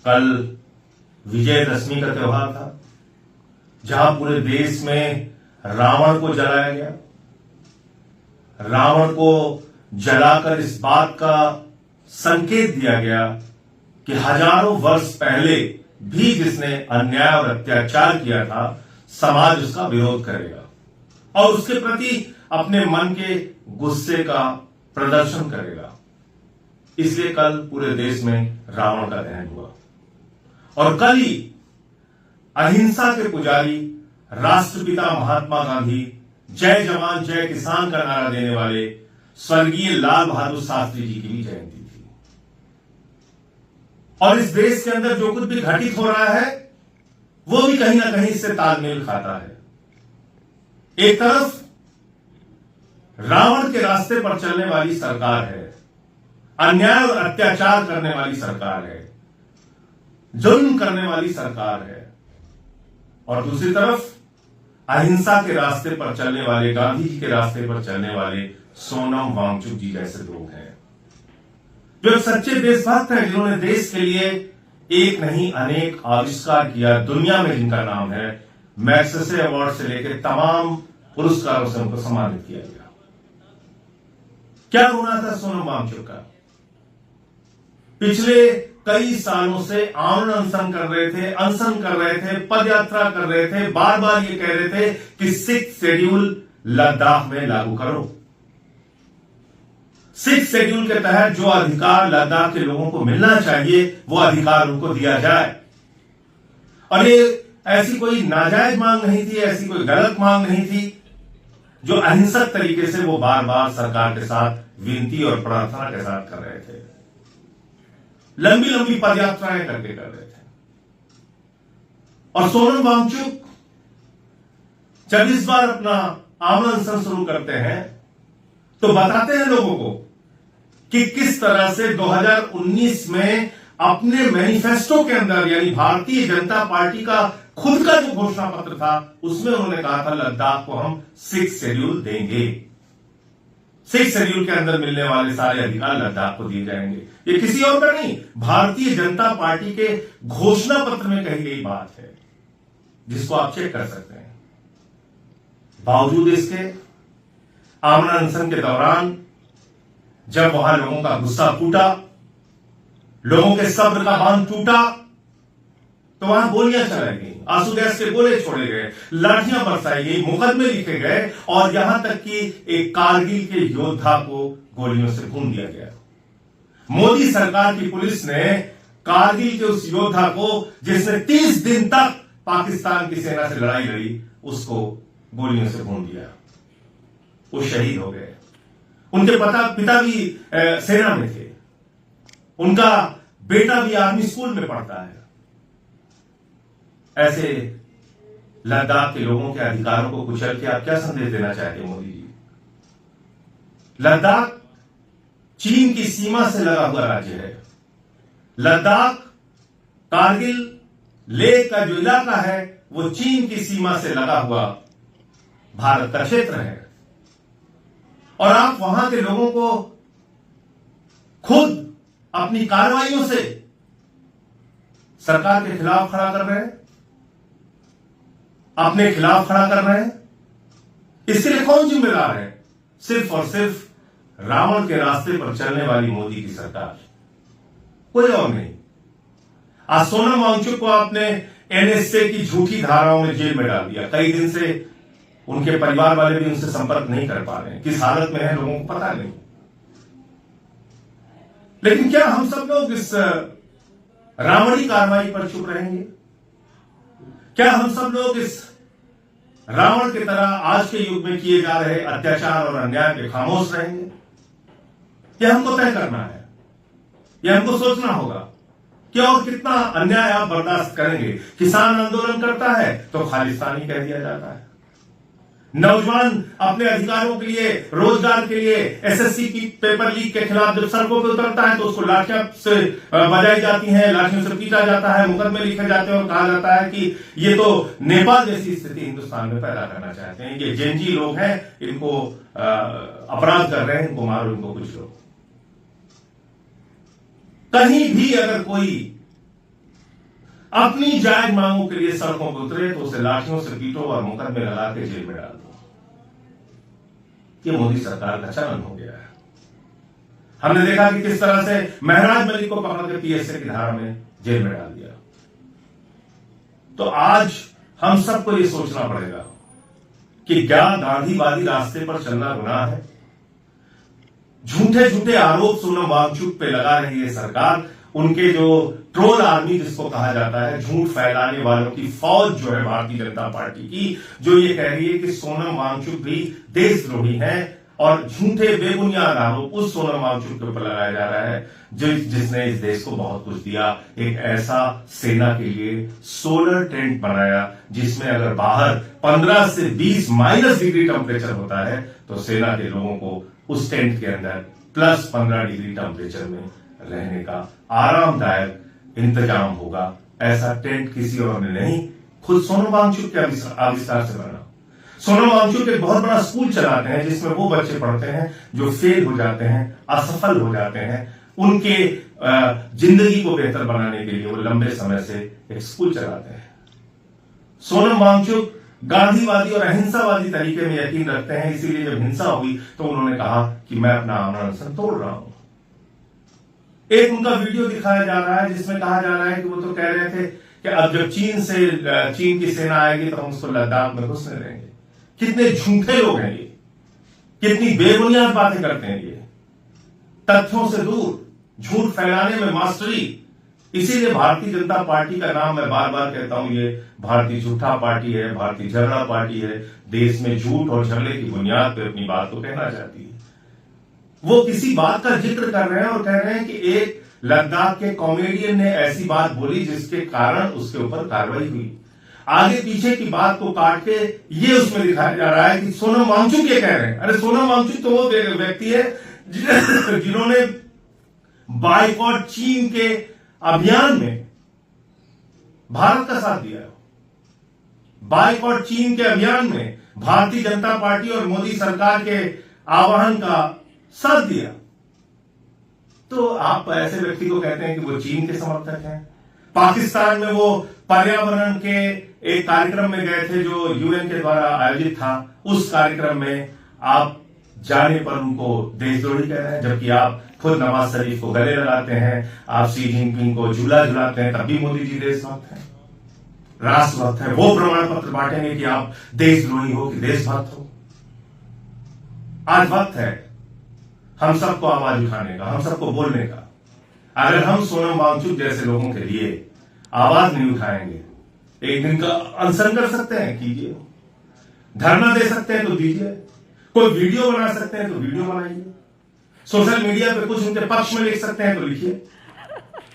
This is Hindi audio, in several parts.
कल विजयदशमी का त्योहार था, जहां पूरे देश में रावण को जलाया गया। रावण को जलाकर इस बात का संकेत दिया गया कि हजारों वर्ष पहले भी जिसने अन्याय और अत्याचार किया था, समाज उसका विरोध करेगा और उसके प्रति अपने मन के गुस्से का प्रदर्शन करेगा। इसलिए कल पूरे देश में रावण का दहन हुआ और कल ही अहिंसा के पुजारी राष्ट्रपिता महात्मा गांधी, जय जवान जय किसान का नारा देने वाले स्वर्गीय लाल बहादुर शास्त्री जी की भी जयंती थी। और इस देश के अंदर जो कुछ भी घटित हो रहा है वो भी कहीं ना कहीं इससे तालमेल खाता है। एक तरफ रावण के रास्ते पर चलने वाली सरकार है, अन्याय और अत्याचार करने वाली सरकार है, जुल्म करने वाली सरकार है, और दूसरी तरफ अहिंसा के रास्ते पर चलने वाले, गांधी जी के रास्ते पर चलने वाले सोनम वांगचुक जी जैसे लोग हैं, जो सच्चे देशभक्त हैं, जिन्होंने देश के लिए एक नहीं अनेक आविष्कार किया, दुनिया में जिनका नाम है। मैग्सेसे अवार्ड से लेकर तमाम पुरस्कारों से उनको सम्मानित किया गया। क्या होना था सोनम वांगचुक का? पिछले कई सालों से आमरण अनशन कर रहे थे, पद यात्रा कर रहे थे, बार बार ये कह रहे थे कि 6th शेड्यूल लद्दाख में लागू करो। 6th शेड्यूल के तहत जो अधिकार लद्दाख के लोगों को मिलना चाहिए वो अधिकार उनको दिया जाए। और ये ऐसी कोई नाजायज मांग नहीं थी, ऐसी कोई गलत मांग नहीं थी, जो अहिंसक तरीके से वो बार बार सरकार के साथ विनती और प्रार्थना के साथ कर रहे थे, लंबी लंबी पदयात्राएं करके कर रहे थे। और सोनम वांगचुक जब इस बार अपना आमरण अनशन शुरू करते हैं तो बताते हैं लोगों को कि किस तरह से 2019 में अपने मैनिफेस्टो के अंदर, यानी भारतीय जनता पार्टी का खुद का जो घोषणा पत्र था, उसमें उन्होंने कहा था लद्दाख को हम 6th शेड्यूल देंगे। 6th शेड्यूल के अंदर मिलने वाले सारे अधिकार लद्दाख को दिए जाएंगे। ये किसी और का नहीं, भारतीय जनता पार्टी के घोषणा पत्र में कही गई बात है, जिसको आप चेक कर सकते हैं। बावजूद इसके आमरण अनशन के दौरान जब वहां लोगों का गुस्सा फूटा, लोगों के सब्र का बांध टूटा, तो वहां गोलियां चलाई गई, आंसू गैस के गोले छोड़े गए, लाठियां बरसाई गई, मुकदमे लिखे गए और यहां तक कि एक कारगिल के योद्धा को गोलियों से भून दिया गया। मोदी सरकार की पुलिस ने कारगिल के उस योद्धा को, जिसने 30 दिन तक पाकिस्तान की सेना से लड़ाई लड़ी, उसको गोलियों से भून दिया। वो शहीद हो गए। उनके पिता भी सेना में थे, उनका बेटा भी आर्मी स्कूल में पढ़ता है। ऐसे लद्दाख के लोगों के अधिकारों को कुचल के आप क्या संदेश देना चाहते हैं मोदी जी? लद्दाख चीन की सीमा से लगा हुआ राज्य है। लद्दाख, कारगिल, लेह का जो इलाका है वो चीन की सीमा से लगा हुआ भारत का क्षेत्र है। और आप वहां के लोगों को खुद अपनी कार्रवाइयों से सरकार के खिलाफ खड़ा कर रहे हैं, अपने खिलाफ खड़ा कर रहे हैं। इसके लिए कौन जिम्मेदार है? सिर्फ और सिर्फ रावण के रास्ते पर चलने वाली मोदी की सरकार, कोई और नहीं। आज सोनम वांगचुक को आपने एनएसए की झूठी धाराओं में जेल में डाल दिया। कई दिन से उनके परिवार वाले भी उनसे संपर्क नहीं कर पा रहे हैं, किस हालत में है लोगों को पता नहीं। लेकिन क्या हम सब लोग इस रावणी कार्रवाई पर चुप रहेंगे? क्या हम सब लोग इस रावण की तरह आज के युग में किए जा रहे अत्याचार और अन्याय पे खामोश रहेंगे? यह हमको तय करना है, यह हमको सोचना होगा कि और कितना अन्याय आप बर्दाश्त करेंगे। किसान आंदोलन करता है तो खालिस्तानी कह दिया जाता है। नौजवान अपने अधिकारों के लिए, रोजगार के लिए, एसएससी की पेपर लीक के खिलाफ जब सड़कों पर उतरता है तो उसको लाठियां से बजाई जाती हैं, लाठियों से पीटा जाता है, मुकदमे लिखे जाते हैं और कहा जाता है कि ये तो नेपाल जैसी स्थिति हिंदुस्तान में पैदा करना चाहते हैं, ये जेनजी लोग हैं, इनको अपराध कर रहे हैं, इनको मारो, इनको कुछ लो। कहीं भी अगर कोई अपनी जायज मांगों के लिए सड़कों पर उतरे तो उसे लाठियों से पीटो और मुकदमे लगा के जेल में डाल दो। ये मोदी सरकार का चलन हो गया है। हमने देखा कि किस तरह से महराज मलिक को पकड़ के पीएसए की धारा में जेल में डाल दिया। तो आज हम सबको ये सोचना पड़ेगा कि क्या गांधीवादी रास्ते पर चलना गुनाह है? झूठे झूठे आरोप सोनम वांगचुक पे लगा रही है सरकार। उनके जो ट्रोल आर्मी जिसको कहा जाता है, झूठ फैलाने वालों की फौज जो है भारतीय जनता पार्टी की, जो ये कह रही है कि सोनम वांगचुक भी देशद्रोही है और झूठे बेबुनियाद आरोप उस सोनम वांगचुक के ऊपर लगाया जा रहा है जिसने इस देश को बहुत कुछ दिया। एक ऐसा सेना के लिए सोलर टेंट बनाया जिसमें अगर बाहर 15 से 20 माइनस डिग्री टेम्परेचर होता है तो सेना के लोगों को उस टेंट के अंदर प्लस 15 डिग्री टेम्परेचर में रहने का आरामदायक इंतजाम होगा। ऐसा टेंट किसी और ने नहीं, खुद सोनम वांगचुक के आविष्कार से बना। सोनम वांगचुक एक बहुत बड़ा स्कूल चलाते हैं जिसमें वो बच्चे पढ़ते हैं जो फेल हो जाते हैं, असफल हो जाते हैं। उनके जिंदगी को बेहतर बनाने के लिए वो लंबे समय से एक स्कूल चलाते हैं। सोनम वांगचुक गांधीवादी और अहिंसावादी तरीके में यकीन रखते हैं, इसीलिए जब हिंसा हुई तो उन्होंने कहा कि मैं अपना आमरण अनशन तोड़ रहा हूं। एक उनका वीडियो दिखाया जा रहा है जिसमें कहा जा रहा है कि वो तो कह रहे थे कि अब जब चीन की सेना आएगी तो हम उसको लद्दाख में घुसने देंगे। कितने झूठे लोग हैं ये, कितनी बेबुनियाद बातें करते हैं ये, तथ्यों से दूर, झूठ फैलाने में मास्टरी। इसीलिए भारतीय जनता पार्टी का नाम मैं बार बार कहता हूं, ये भारतीय झूठा पार्टी है, भारतीय झगड़ा पार्टी है। देश में झूठ और झगड़े की बुनियाद पर अपनी बात को कहना चाहती है। वो किसी बात का जिक्र कर रहे हैं और कह रहे हैं कि एक लद्दाख के कॉमेडियन ने ऐसी बात बोली जिसके कारण उसके ऊपर कार्रवाई हुई। आगे पीछे की बात को काट के ये उसमें दिखाया जा रहा है कि सोनम वांगचुक ये कह रहे हैं। अरे सोनम वांगचुक तो वो व्यक्ति है जिन्होंने बाइकॉट चीन के अभियान में भारत का साथ दिया। बाइकॉट चीन के अभियान में भारतीय जनता पार्टी और मोदी सरकार के आह्वान का साथ दिया। तो आप ऐसे व्यक्ति को कहते हैं कि वो चीन के समर्थक हैं। पाकिस्तान में वो पर्यावरण के एक कार्यक्रम में गए थे जो यूएन के द्वारा आयोजित था। उस कार्यक्रम में आप जाने पर उनको देशद्रोही कह रहे हैं, जबकि आप खुद नवाज शरीफ को गले लगाते हैं, आप शी जिनपिंग को झूला झुलाते हैं, तब भी मोदी जी देशभक्त हैं, राष्ट्रभक्त हैं। वो प्रमाण पत्र बांटेंगे कि आप देशद्रोही हो कि देशभक्त हो। आज वक्त है हम सबको आवाज उठाने का, हम सबको बोलने का। अगर हम सोनम वांगचुक जैसे लोगों के लिए आवाज नहीं उठाएंगे, एक दिन का अनशन कर सकते हैं, कीजिए। धरना दे सकते हैं तो दीजिए। कोई वीडियो बना सकते हैं तो वीडियो बनाइए। सोशल मीडिया पे कुछ उनके पक्ष में लिख सकते हैं तो लिखिए।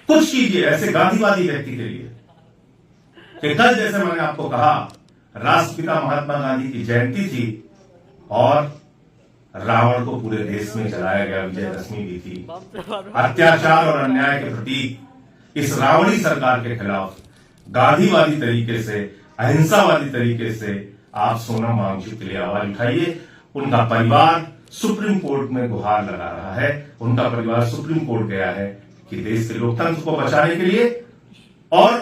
कुछ कीजिए ऐसे गांधीवादी व्यक्ति के लिए कि कल जैसे मैंने आपको कहा राष्ट्रपिता महात्मा गांधी की जयंती थी और रावण को पूरे देश में जलाया गया, विजयदशमी भी थी। अत्याचार और अन्याय के प्रतीक इस रावणी सरकार के खिलाफ गांधीवादी तरीके से, अहिंसावादी तरीके से आप सोनम वांगचुक के लिए आवाज उठाइए। उनका परिवार सुप्रीम कोर्ट में गुहार लगा रहा है। उनका परिवार सुप्रीम कोर्ट गया है कि देश के लोकतंत्र को बचाने के लिए और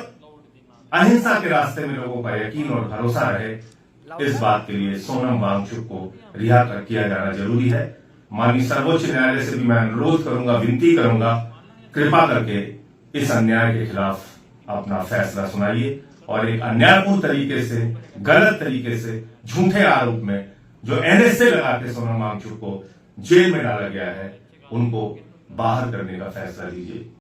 अहिंसा के रास्ते में लोगों का यकीन और भरोसा रहे, इस बात के लिए सोनम वांगचुक को रिहा किया जाना जरूरी है। माननीय सर्वोच्च न्यायालय से भी मैं अनुरोध करूंगा, विनती करूंगा, कृपा करके इस अन्याय के खिलाफ अपना फैसला सुनाइए और एक अन्यायपूर्ण तरीके से, गलत तरीके से, झूठे आरोप में जो एनएसए लगा के सोनम वांगचुक को जेल में डाला गया है, उनको बाहर करने का फैसला लीजिए।